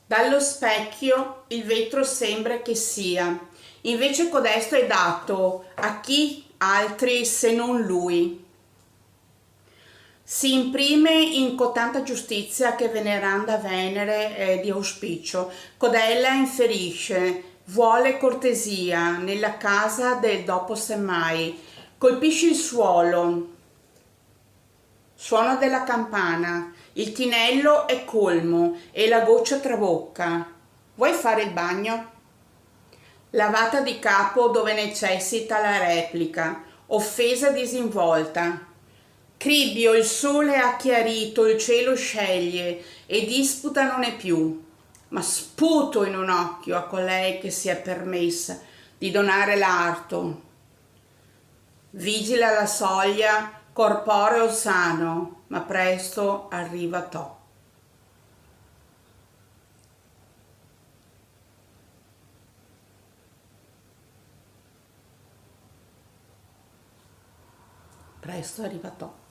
Dallo specchio il vetro sembra che sia, invece codesto è dato a chi altri se non lui. Si imprime in cotanta giustizia che veneranda Venere è di auspicio, codella inferisce, vuole cortesia nella casa del dopo semmai, colpisce il suolo, suono della campana, il tinello è colmo e la goccia trabocca. Vuoi fare il bagno? Lavata di capo dove necessita la replica, offesa disinvolta. Cribbio, il sole ha chiarito, il cielo sceglie e disputa non è più, ma sputo in un occhio a colei che si è permessa di donare l'arto. Vigila la soglia, corporeo sano, ma presto arriva To. Presto arriva To.